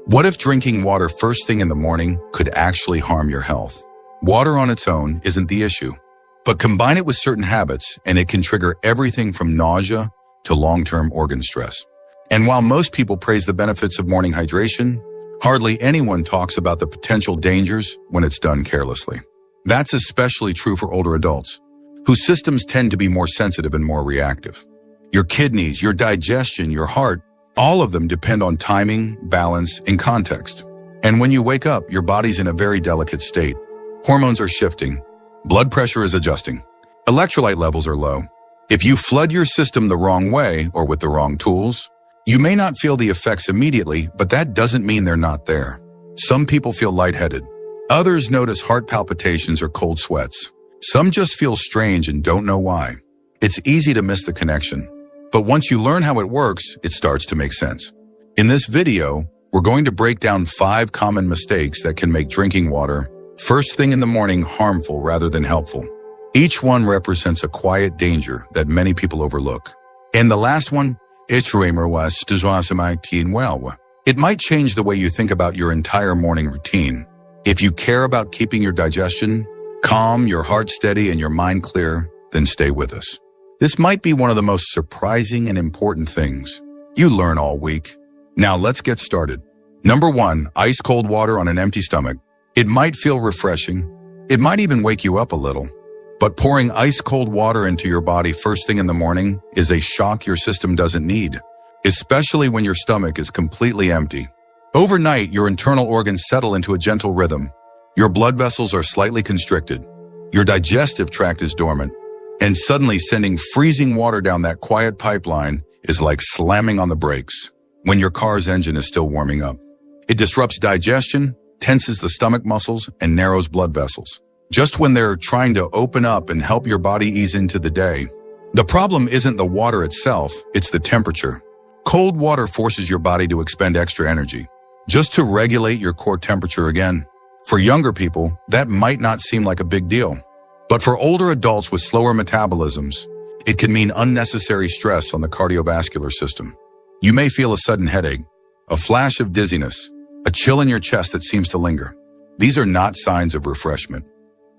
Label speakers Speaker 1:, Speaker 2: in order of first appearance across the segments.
Speaker 1: What if drinking water first thing in the morning could actually harm your health? Water on its own isn't the issue, but combine it with certain habits and it can trigger everything from nausea to long-term organ stress. And while most people praise the benefits of morning hydration, hardly anyone talks about the potential dangers when it's done carelessly. That's especially true for older adults, whose systems tend to be more sensitive and more reactive. Your kidneys, your digestion, your heart, all of them depend on timing, balance, and context. And when you wake up, your body's in a very delicate state. Hormones are shifting. Blood pressure is adjusting. Electrolyte levels are low. If you flood your system the wrong way or with the wrong tools, you may not feel the effects immediately, but that doesn't mean they're not there. Some people feel lightheaded. Others notice heart palpitations or cold sweats. Some just feel strange and don't know why. It's easy to miss the connection. But once you learn how it works, it starts to make sense. In this video, we're going to break down 5 common mistakes that can make drinking water first thing in the morning harmful rather than helpful. Each one represents a quiet danger that many people overlook. And the last one, it might change the way you think about your entire morning routine. If you care about keeping your digestion calm, your heart steady, and your mind clear, then stay with us. This might be one of the most surprising and important things you learn all week. Now let's get started. Number 1, ice cold water on an empty stomach. It might feel refreshing. It might even wake you up a little. But pouring ice cold water into your body first thing in the morning is a shock your system doesn't need, especially when your stomach is completely empty. Overnight, your internal organs settle into a gentle rhythm. Your blood vessels are slightly constricted. Your digestive tract is dormant. And suddenly sending freezing water down that quiet pipeline is like slamming on the brakes when your car's engine is still warming up. It disrupts digestion, tenses the stomach muscles, and narrows blood vessels, just when they're trying to open up and help your body ease into the day. The problem isn't the water itself, it's the temperature. Cold water forces your body to expend extra energy, just to regulate your core temperature again. For younger people, that might not seem like a big deal. But for older adults with slower metabolisms, it can mean unnecessary stress on the cardiovascular system. You may feel a sudden headache, a flash of dizziness, a chill in your chest that seems to linger. These are not signs of refreshment.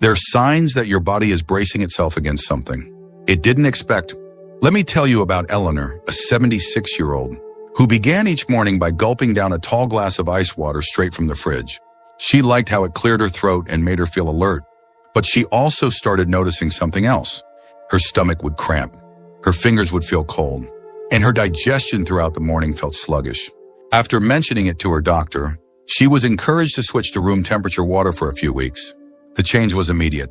Speaker 1: They're signs that your body is bracing itself against something it didn't expect. Let me tell you about Eleanor, a 76-year-old, who began each morning by gulping down a tall glass of ice water straight from the fridge. She liked how it cleared her throat and made her feel alert. But she also started noticing something else. Her stomach would cramp, her fingers would feel cold, and her digestion throughout the morning felt sluggish. After mentioning it to her doctor, she was encouraged to switch to room temperature water for a few weeks. The change was immediate.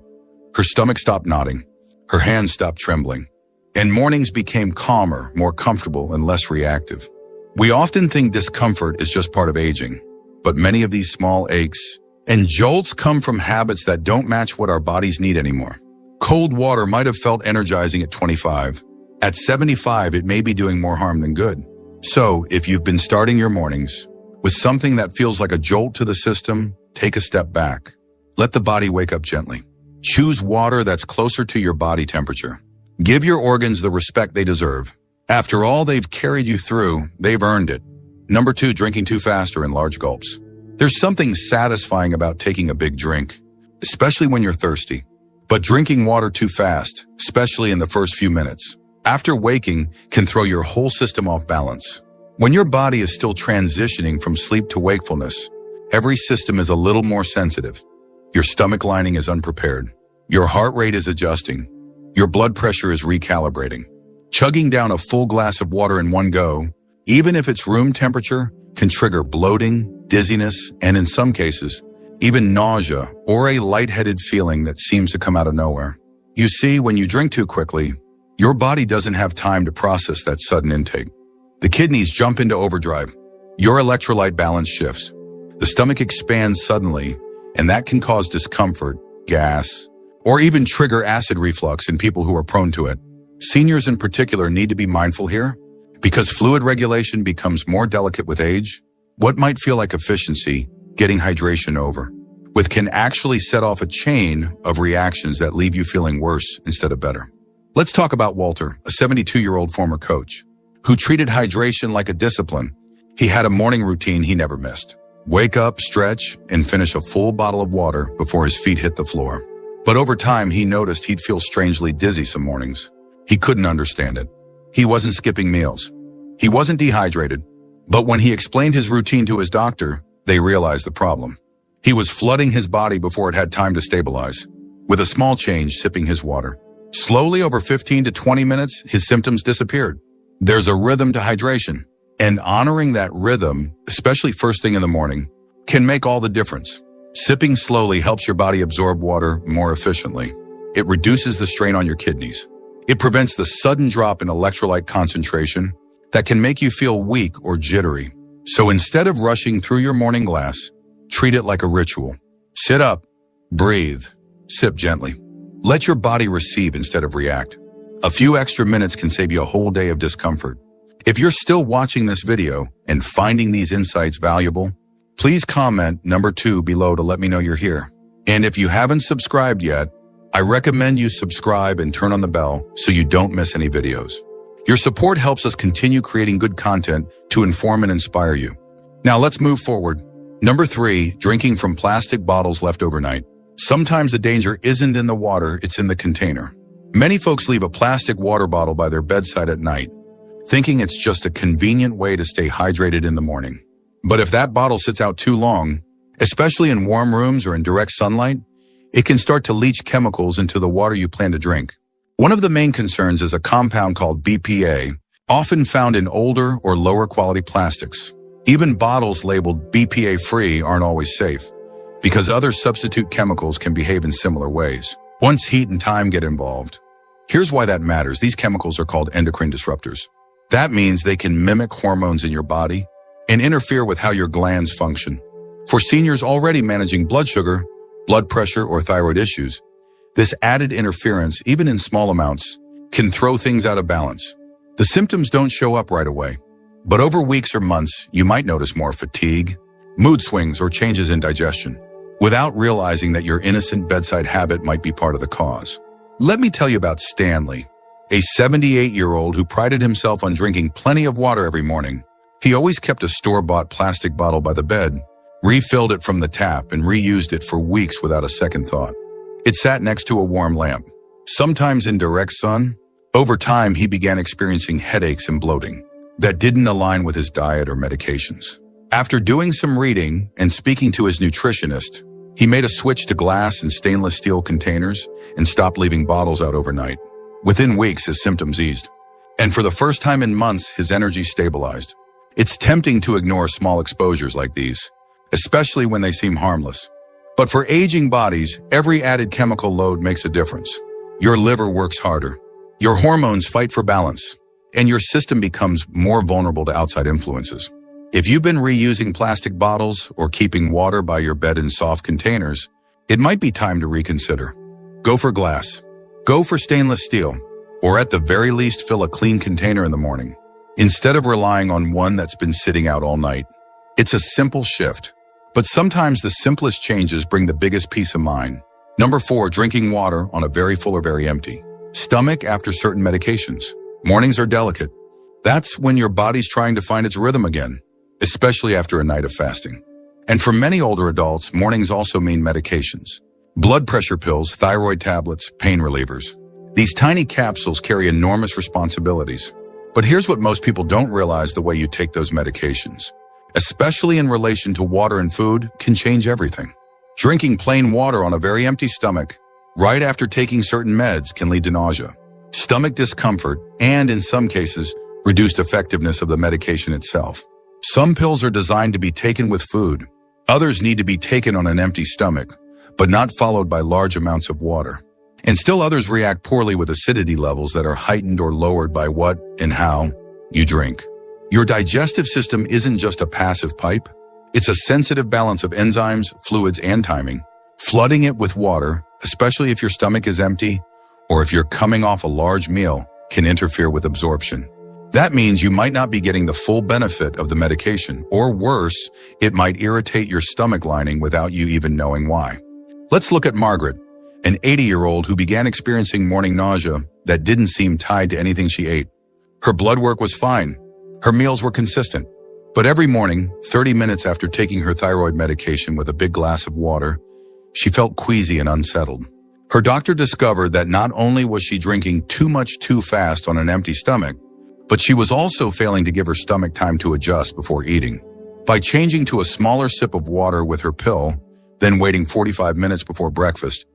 Speaker 1: Her stomach stopped knotting, her hands stopped trembling, and mornings became calmer, more comfortable, and less reactive. We often think discomfort is just part of aging, but many of these small aches and jolts come from habits that don't match what our bodies need anymore. Cold water might have felt energizing at 25. At 75, it may be doing more harm than good. So, if you've been starting your mornings with something that feels like a jolt to the system, take a step back. Let the body wake up gently. Choose water that's closer to your body temperature. Give your organs the respect they deserve. After all they've carried you through, they've earned it. Number 2, drinking too fast or in large gulps. There's something satisfying about taking a big drink, especially when you're thirsty. But drinking water too fast, especially in the first few minutes, after waking, can throw your whole system off balance. When your body is still transitioning from sleep to wakefulness, every system is a little more sensitive. Your stomach lining is unprepared. Your heart rate is adjusting. Your blood pressure is recalibrating. Chugging down a full glass of water in one go, even if it's room temperature, can trigger bloating, dizziness, and in some cases, even nausea or a lightheaded feeling that seems to come out of nowhere. You see, when you drink too quickly, your body doesn't have time to process that sudden intake. The kidneys jump into overdrive. Your electrolyte balance shifts. The stomach expands suddenly, and that can cause discomfort, gas, or even trigger acid reflux in people who are prone to it. Seniors in particular need to be mindful here, because fluid regulation becomes more delicate with age. What might feel like efficiency, getting hydration over, can actually set off a chain of reactions that leave you feeling worse instead of better. Let's talk about Walter, a 72-year-old former coach, who treated hydration like a discipline. He had a morning routine he never missed. Wake up, stretch, and finish a full bottle of water before his feet hit the floor. But over time, he noticed he'd feel strangely dizzy some mornings. He couldn't understand it. He wasn't skipping meals. He wasn't dehydrated. But when he explained his routine to his doctor, they realized the problem. He was flooding his body before it had time to stabilize, with a small change sipping his water. Slowly, over 15 to 20 minutes, his symptoms disappeared. There's a rhythm to hydration, and honoring that rhythm, especially first thing in the morning, can make all the difference. Sipping slowly helps your body absorb water more efficiently. It reduces the strain on your kidneys. It prevents the sudden drop in electrolyte concentration that can make you feel weak or jittery. So instead of rushing through your morning glass, treat it like a ritual. Sit up, breathe, sip gently. Let your body receive instead of react. A few extra minutes can save you a whole day of discomfort. If you're still watching this video and finding these insights valuable, please comment number 2 below to let me know you're here. And if you haven't subscribed yet, I recommend you subscribe and turn on the bell so you don't miss any videos. Your support helps us continue creating good content to inform and inspire you. Now let's move forward. Number 3, drinking from plastic bottles left overnight. Sometimes the danger isn't in the water, it's in the container. Many folks leave a plastic water bottle by their bedside at night, thinking it's just a convenient way to stay hydrated in the morning. But if that bottle sits out too long, especially in warm rooms or in direct sunlight, it can start to leach chemicals into the water you plan to drink. One of the main concerns is a compound called BPA, often found in older or lower quality plastics. Even bottles labeled BPA-free aren't always safe, because other substitute chemicals can behave in similar ways once heat and time get involved. Here's why that matters. These chemicals are called endocrine disruptors. That means they can mimic hormones in your body and interfere with how your glands function. For seniors already managing blood sugar, blood pressure, or thyroid issues, this added interference, even in small amounts, can throw things out of balance. The symptoms don't show up right away, but over weeks or months, you might notice more fatigue, mood swings, or changes in digestion, without realizing that your innocent bedside habit might be part of the cause. Let me tell you about Stanley, a 78-year-old who prided himself on drinking plenty of water every morning. He always kept a store-bought plastic bottle by the bed, refilled it from the tap, and reused it for weeks without a second thought. It sat next to a warm lamp, sometimes in direct sun. Over time, he began experiencing headaches and bloating that didn't align with his diet or medications. After doing some reading and speaking to his nutritionist, he made a switch to glass and stainless steel containers and stopped leaving bottles out overnight. Within weeks, his symptoms eased, and for the first time in months, his energy stabilized. It's tempting to ignore small exposures like these, especially when they seem harmless. But for aging bodies, every added chemical load makes a difference. Your liver works harder, your hormones fight for balance, and your system becomes more vulnerable to outside influences. If you've been reusing plastic bottles or keeping water by your bed in soft containers, it might be time to reconsider. Go for glass. Go for stainless steel, or at the very least fill a clean container in the morning, instead of relying on one that's been sitting out all night. It's a simple shift, but sometimes the simplest changes bring the biggest peace of mind. Number 4, drinking water on a very full or very empty stomach after certain medications. Mornings are delicate. That's when your body's trying to find its rhythm again, especially after a night of fasting. And for many older adults, mornings also mean medications. Blood pressure pills, thyroid tablets, pain relievers. These tiny capsules carry enormous responsibilities. But here's what most people don't realize: the way you take those medications, especially in relation to water and food, can change everything. Drinking plain water on a very empty stomach right after taking certain meds can lead to nausea, stomach discomfort, and in some cases, reduced effectiveness of the medication itself. Some pills are designed to be taken with food. Others need to be taken on an empty stomach, but not followed by large amounts of water. And still others react poorly with acidity levels that are heightened or lowered by what and how you drink. Your digestive system isn't just a passive pipe. It's a sensitive balance of enzymes, fluids, and timing. Flooding it with water, especially if your stomach is empty or if you're coming off a large meal, can interfere with absorption. That means you might not be getting the full benefit of the medication, or worse, it might irritate your stomach lining without you even knowing why. Let's look at Margaret, an 80-year-old who began experiencing morning nausea that didn't seem tied to anything she ate. Her blood work was fine. Her meals were consistent. But every morning, 30 minutes after taking her thyroid medication with a big glass of water, she felt queasy and unsettled. Her doctor discovered that not only was she drinking too much too fast on an empty stomach, but she was also failing to give her stomach time to adjust before eating. By changing to a smaller sip of water with her pill, then waiting 45 minutes before breakfast,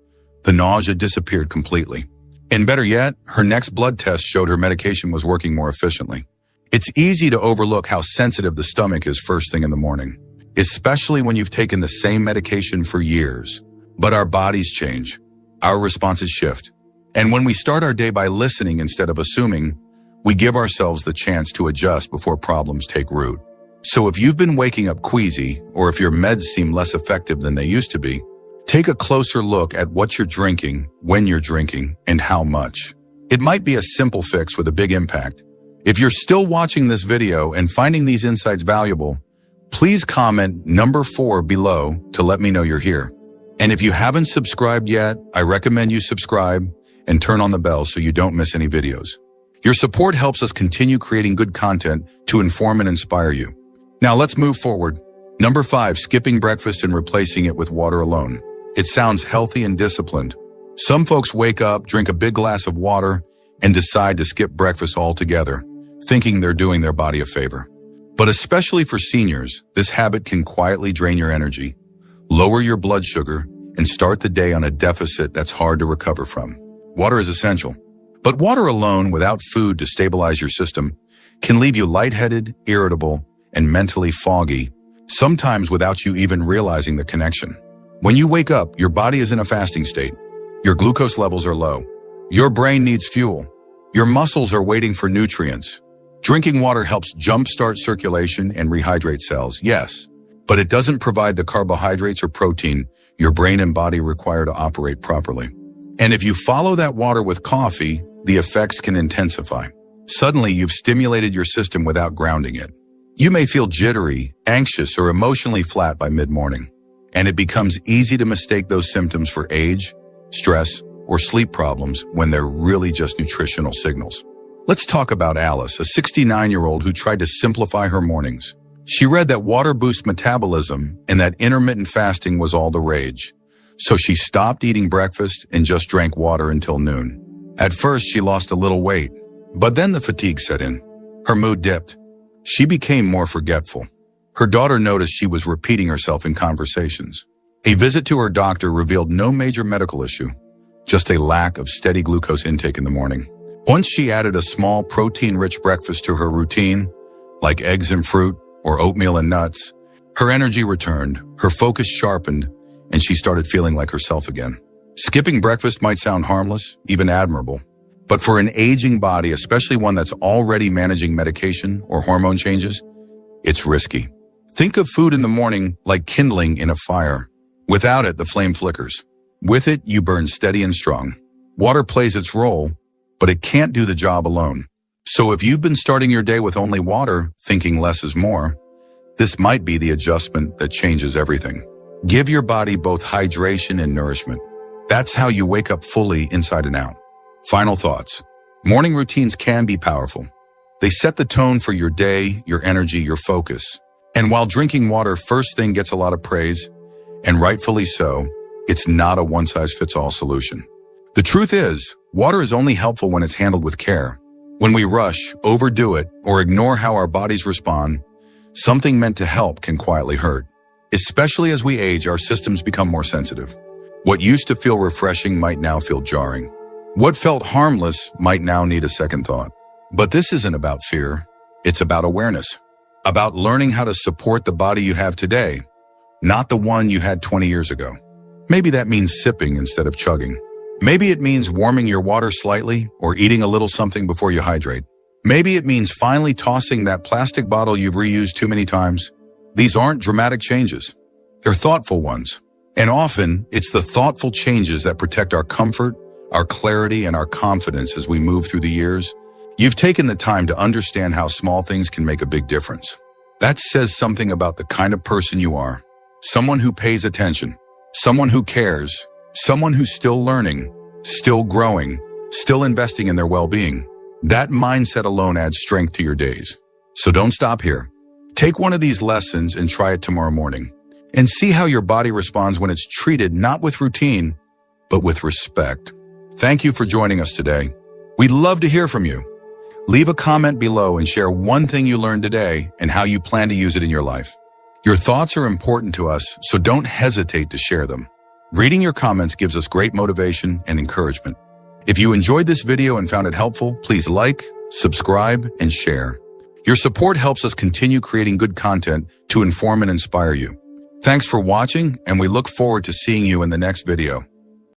Speaker 1: the nausea disappeared completely. And better yet, her next blood test showed her medication was working more efficiently. It's easy to overlook how sensitive the stomach is first thing in the morning, especially when you've taken the same medication for years. But our bodies change. Our responses shift. And when we start our day by listening instead of assuming, we give ourselves the chance to adjust before problems take root. So if you've been waking up queasy, or if your meds seem less effective than they used to be, take a closer look at what you're drinking, when you're drinking, and how much. It might be a simple fix with a big impact. If you're still watching this video and finding these insights valuable, please comment number 4 below to let me know you're here. And if you haven't subscribed yet, I recommend you subscribe and turn on the bell so you don't miss any videos. Your support helps us continue creating good content to inform and inspire you. Now let's move forward. Number 5, skipping breakfast and replacing it with water alone. It sounds healthy and disciplined. Some folks wake up, drink a big glass of water, and decide to skip breakfast altogether, thinking they're doing their body a favor. But especially for seniors, this habit can quietly drain your energy, lower your blood sugar, and start the day on a deficit that's hard to recover from. Water is essential, but water alone without food to stabilize your system can leave you lightheaded, irritable, and mentally foggy, sometimes without you even realizing the connection. When you wake up, your body is in a fasting state. Your glucose levels are low. Your brain needs fuel. Your muscles are waiting for nutrients. Drinking water helps jumpstart circulation and rehydrate cells, yes, but it doesn't provide the carbohydrates or protein your brain and body require to operate properly. And if you follow that water with coffee, the effects can intensify. Suddenly, you've stimulated your system without grounding it. You may feel jittery, anxious, or emotionally flat by mid-morning, and it becomes easy to mistake those symptoms for age, stress, or sleep problems when they're really just nutritional signals. Let's talk about Alice, a 69-year-old who tried to simplify her mornings. She read that water boosts metabolism and that intermittent fasting was all the rage. So she stopped eating breakfast and just drank water until noon. At first, she lost a little weight, but then the fatigue set in. Her mood dipped. She became more forgetful. Her daughter noticed she was repeating herself in conversations. A visit to her doctor revealed no major medical issue, just a lack of steady glucose intake in the morning. Once she added a small protein-rich breakfast to her routine, like eggs and fruit or oatmeal and nuts, her energy returned, her focus sharpened, and she started feeling like herself again. Skipping breakfast might sound harmless, even admirable, but for an aging body, especially one that's already managing medication or hormone changes, it's risky. Think of food in the morning like kindling in a fire. Without it, the flame flickers. With it, you burn steady and strong. Water plays its role, but it can't do the job alone. So if you've been starting your day with only water, thinking less is more, this might be the adjustment that changes everything. Give your body both hydration and nourishment. That's how you wake up fully inside and out. Final thoughts. Morning routines can be powerful. They set the tone for your day, your energy, your focus. And while drinking water first thing gets a lot of praise, and rightfully so, it's not a one-size-fits-all solution. The truth is, water is only helpful when it's handled with care. When we rush, overdo it, or ignore how our bodies respond, something meant to help can quietly hurt. Especially as we age, our systems become more sensitive. What used to feel refreshing might now feel jarring. What felt harmless might now need a second thought. But this isn't about fear. It's about awareness. About learning how to support the body you have today, not the one you had 20 years ago. Maybe that means sipping instead of chugging. Maybe it means warming your water slightly or eating a little something before you hydrate. Maybe it means finally tossing that plastic bottle you've reused too many times. These aren't dramatic changes. They're thoughtful ones. And often, it's the thoughtful changes that protect our comfort, our clarity, and our confidence as we move through the years. You've taken the time to understand how small things can make a big difference. That says something about the kind of person you are. Someone who pays attention, someone who cares, someone who's still learning, still growing, still investing in their well-being. That mindset alone adds strength to your days. So don't stop here. Take one of these lessons and try it tomorrow morning, and see how your body responds when it's treated not with routine, but with respect. Thank you for joining us today. We'd love to hear from you. Leave a comment below and share one thing you learned today and how you plan to use it in your life. Your thoughts are important to us, so don't hesitate to share them. Reading your comments gives us great motivation and encouragement. If you enjoyed this video and found it helpful, please like, subscribe, and share. Your support helps us continue creating good content to inform and inspire you. Thanks for watching, and we look forward to seeing you in the next video.